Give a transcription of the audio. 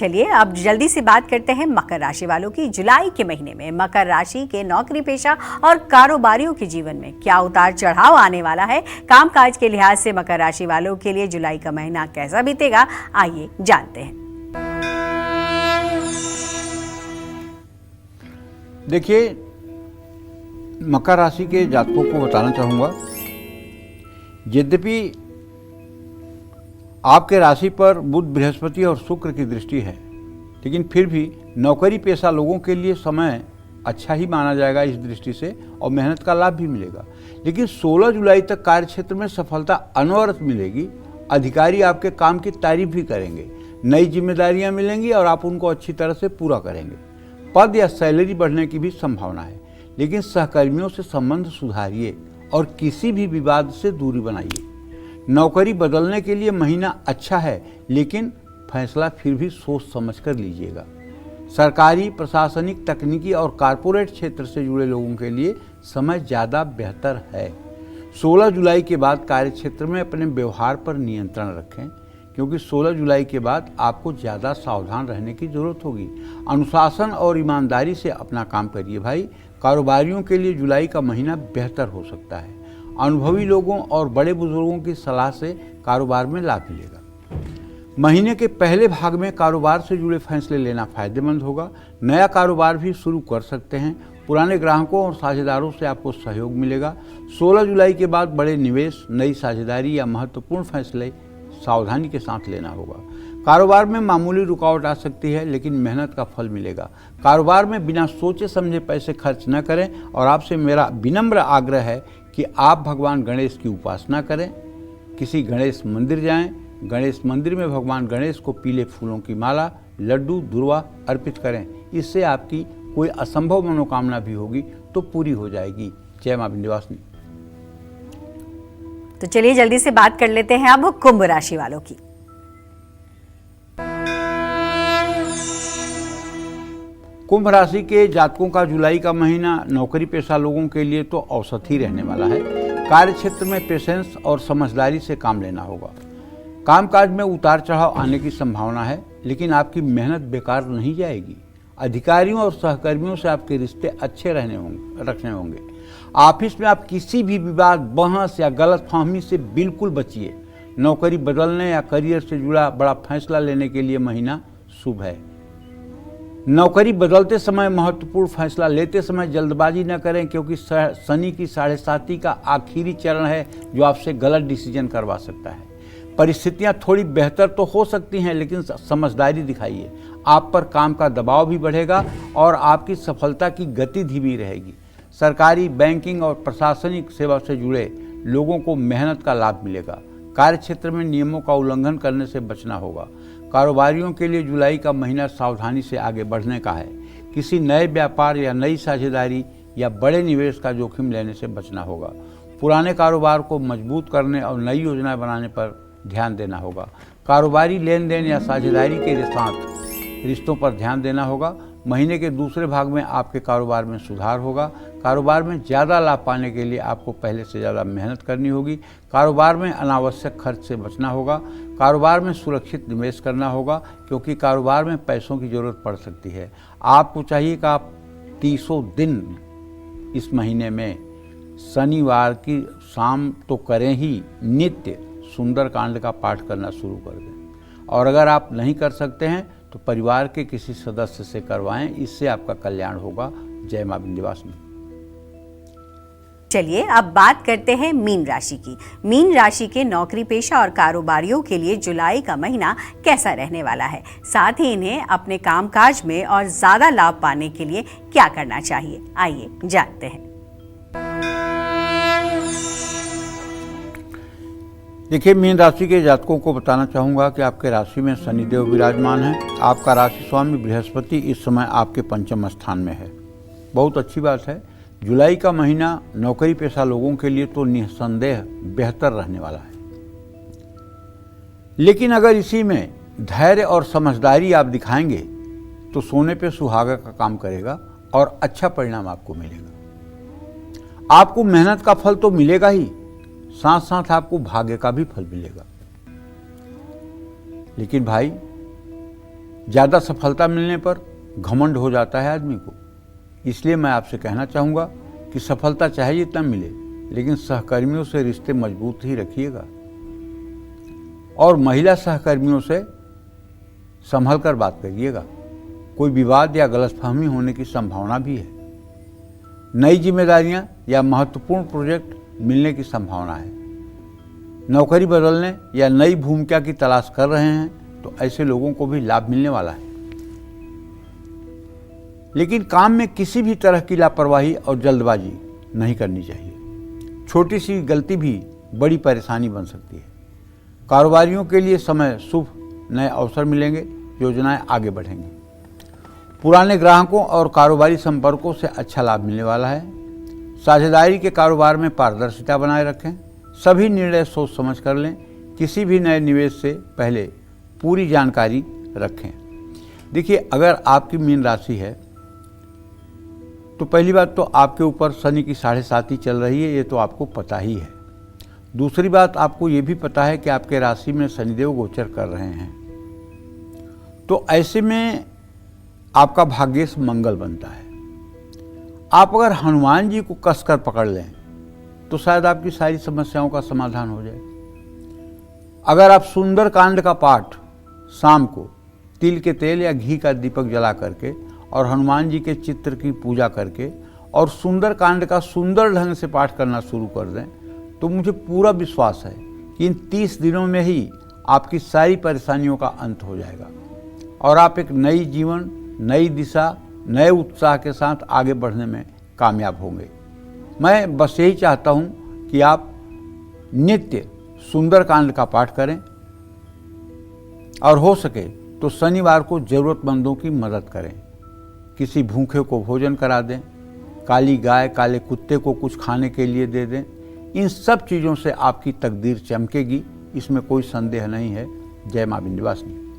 चलिए अब जल्दी से बात करते हैं मकर राशि वालों की। जुलाई के महीने में मकर राशि के नौकरी पेशा और कारोबारियों के जीवन में क्या उतार चढ़ाव आने वाला है। कामकाज के लिहाज से मकर राशि वालों के लिए जुलाई का महीना कैसा बीतेगा, आइए जानते हैं। देखिए, मकर राशि के जातकों को बताना चाहूँगा, यद्यपि आपके राशि पर बुध, बृहस्पति और शुक्र की दृष्टि है, लेकिन फिर भी नौकरी पेशा लोगों के लिए समय अच्छा ही माना जाएगा इस दृष्टि से, और मेहनत का लाभ भी मिलेगा। लेकिन 16 जुलाई तक कार्यक्षेत्र में सफलता अनवरत मिलेगी। अधिकारी आपके काम की तारीफ भी करेंगे, नई जिम्मेदारियां मिलेंगी और आप उनको अच्छी तरह से पूरा करेंगे। पद या सैलरी बढ़ने की भी संभावना है, लेकिन सहकर्मियों से संबंध सुधारिए और किसी भी विवाद से दूरी बनाइए। नौकरी बदलने के लिए महीना अच्छा है, लेकिन फैसला फिर भी सोच समझकर लीजिएगा। सरकारी, प्रशासनिक, तकनीकी और कॉरपोरेट क्षेत्र से जुड़े लोगों के लिए समय ज़्यादा बेहतर है। 16 जुलाई के बाद कार्यक्षेत्र में अपने व्यवहार पर नियंत्रण रखें, क्योंकि 16 जुलाई के बाद आपको ज़्यादा सावधान रहने की ज़रूरत होगी। अनुशासन और ईमानदारी से अपना काम करिए भाई। कारोबारियों के लिए जुलाई का महीना बेहतर हो सकता है। अनुभवी लोगों और बड़े बुजुर्गों की सलाह से कारोबार में लाभ मिलेगा। महीने के पहले भाग में कारोबार से जुड़े फैसले लेना फायदेमंद होगा। नया कारोबार भी शुरू कर सकते हैं। पुराने ग्राहकों और साझेदारों से आपको सहयोग मिलेगा। 16 जुलाई के बाद बड़े निवेश, नई साझेदारी या महत्वपूर्ण फैसले सावधानी के साथ लेना होगा। कारोबार में मामूली रुकावट आ सकती है, लेकिन मेहनत का फल मिलेगा। कारोबार में बिना सोचे समझे पैसे खर्च न करें, और आपसे मेरा विनम्र आग्रह है कि आप भगवान गणेश की उपासना करें। किसी गणेश मंदिर जाएं, गणेश मंदिर में भगवान गणेश को पीले फूलों की माला, लड्डू, दुर्वा अर्पित करें। इससे आपकी कोई असंभव मनोकामना भी होगी तो पूरी हो जाएगी। जय मां विंध्यवासिनी। तो चलिए जल्दी से बात कर लेते हैं अब कुंभ राशि वालों की। कुंभ राशि के जातकों का जुलाई का महीना नौकरी पेशा लोगों के लिए तो औसत ही रहने वाला है। कार्यक्षेत्र में पेशेंस और समझदारी से काम लेना होगा। कामकाज में उतार चढ़ाव आने की संभावना है, लेकिन आपकी मेहनत बेकार नहीं जाएगी। अधिकारियों और सहकर्मियों से आपके रिश्ते अच्छे रखने होंगे। ऑफिस में आप किसी भी विवाद, बहस या गलतफहमी से बिल्कुल बचिए। नौकरी बदलने या करियर से जुड़ा बड़ा फैसला लेने के लिए महीना शुभ है। नौकरी बदलते समय, महत्वपूर्ण फैसला लेते समय जल्दबाजी न करें, क्योंकि शनि की 7.5 का आखिरी चरण है जो आपसे गलत डिसीजन करवा सकता है। परिस्थितियां थोड़ी बेहतर तो हो सकती हैं, लेकिन समझदारी दिखाइए। आप पर काम का दबाव भी बढ़ेगा और आपकी सफलता की गति धीमी रहेगी। सरकारी, बैंकिंग और प्रशासनिक सेवा से जुड़े लोगों को मेहनत का लाभ मिलेगा। कार्यक्षेत्र में नियमों का उल्लंघन करने से बचना होगा। कारोबारियों के लिए जुलाई का महीना सावधानी से आगे बढ़ने का है। किसी नए व्यापार या नई साझेदारी या बड़े निवेश का जोखिम लेने से बचना होगा। पुराने कारोबार को मजबूत करने और नई योजनाएं बनाने पर ध्यान देना होगा। कारोबारी लेन देन या साझेदारी के साथ रिश्तों पर ध्यान देना होगा। महीने के दूसरे भाग में आपके कारोबार में सुधार होगा। कारोबार में ज़्यादा लाभ पाने के लिए आपको पहले से ज़्यादा मेहनत करनी होगी। कारोबार में अनावश्यक खर्च से बचना होगा। कारोबार में सुरक्षित निवेश करना होगा, क्योंकि कारोबार में पैसों की ज़रूरत पड़ सकती है। आपको चाहिए कि आप 30 दिन इस महीने में शनिवार की शाम तो करें ही, नित्य सुंदरकांड का पाठ करना शुरू कर दें। और अगर आप नहीं कर सकते हैं तो परिवार के किसी सदस्य से करवाएं, इससे आपका कल्याण होगा। जय मां विंध्यवासिनी। चलिए अब बात करते हैं मीन राशि की। मीन राशि के नौकरी पेशा और कारोबारियों के लिए जुलाई का महीना कैसा रहने वाला है, साथ ही इन्हें अपने कामकाज में और ज्यादा लाभ पाने के लिए क्या करना चाहिए, आइए जानते हैं। देखिए, मीन राशि के जातकों को बताना चाहूँगा कि आपके राशि में शनिदेव विराजमान हैं। आपका राशि स्वामी बृहस्पति इस समय आपके पंचम स्थान में है। बहुत अच्छी बात है। जुलाई का महीना नौकरी पेशा लोगों के लिए तो निस्संदेह बेहतर रहने वाला है, लेकिन अगर इसी में धैर्य और समझदारी आप दिखाएंगे तो सोने पे सुहागा का काम करेगा और अच्छा परिणाम आपको मिलेगा। आपको मेहनत का फल तो मिलेगा ही, साथ साथ आपको भाग्य का भी फल मिलेगा। लेकिन भाई, ज़्यादा सफलता मिलने पर घमंड हो जाता है आदमी को। इसलिए मैं आपसे कहना चाहूँगा कि सफलता चाहे जितना मिले, लेकिन सहकर्मियों से रिश्ते मजबूत ही रखिएगा और महिला सहकर्मियों से संभल कर बात करिएगा। कोई विवाद या गलतफहमी होने की संभावना भी है। नई जिम्मेदारियां या महत्वपूर्ण प्रोजेक्ट मिलने की संभावना है। नौकरी बदलने या नई भूमिका की तलाश कर रहे हैं तो ऐसे लोगों को भी लाभ मिलने वाला है। लेकिन काम में किसी भी तरह की लापरवाही और जल्दबाजी नहीं करनी चाहिए। छोटी सी गलती भी बड़ी परेशानी बन सकती है। कारोबारियों के लिए समय शुभ, नए अवसर मिलेंगे, योजनाएं आगे बढ़ेंगी। पुराने ग्राहकों और कारोबारी संपर्कों से अच्छा लाभ मिलने वाला है। साझेदारी के कारोबार में पारदर्शिता बनाए रखें। सभी निर्णय सोच समझ कर लें। किसी भी नए निवेश से पहले पूरी जानकारी रखें। देखिए, अगर आपकी मीन राशि है तो पहली बात तो आपके ऊपर शनि की 7.5 चल रही है, ये तो आपको पता ही है। दूसरी बात, आपको ये भी पता है कि आपके राशि में शनिदेव गोचर कर रहे हैं, तो ऐसे में आपका भाग्येश मंगल बनता है। आप अगर हनुमान जी को कसकर पकड़ लें तो शायद आपकी सारी समस्याओं का समाधान हो जाए। अगर आप सुंदर कांड का पाठ शाम को तिल के तेल या घी का दीपक जला करके और हनुमान जी के चित्र की पूजा करके और सुंदर कांड का सुंदर ढंग से पाठ करना शुरू कर दें तो मुझे पूरा विश्वास है कि इन 30 दिनों में ही आपकी सारी परेशानियों का अंत हो जाएगा और आप एक नई जीवन, नई दिशा, नए उत्साह के साथ आगे बढ़ने में कामयाब होंगे। मैं बस यही चाहता हूँ कि आप नित्य सुंदर कांड का पाठ करें और हो सके तो शनिवार को ज़रूरतमंदों की मदद करें। किसी भूखे को भोजन करा दें, काली गाय, काले कुत्ते को कुछ खाने के लिए दे दें। इन सब चीज़ों से आपकी तकदीर चमकेगी, इसमें कोई संदेह नहीं है। जय मां विंध्यवासिनी।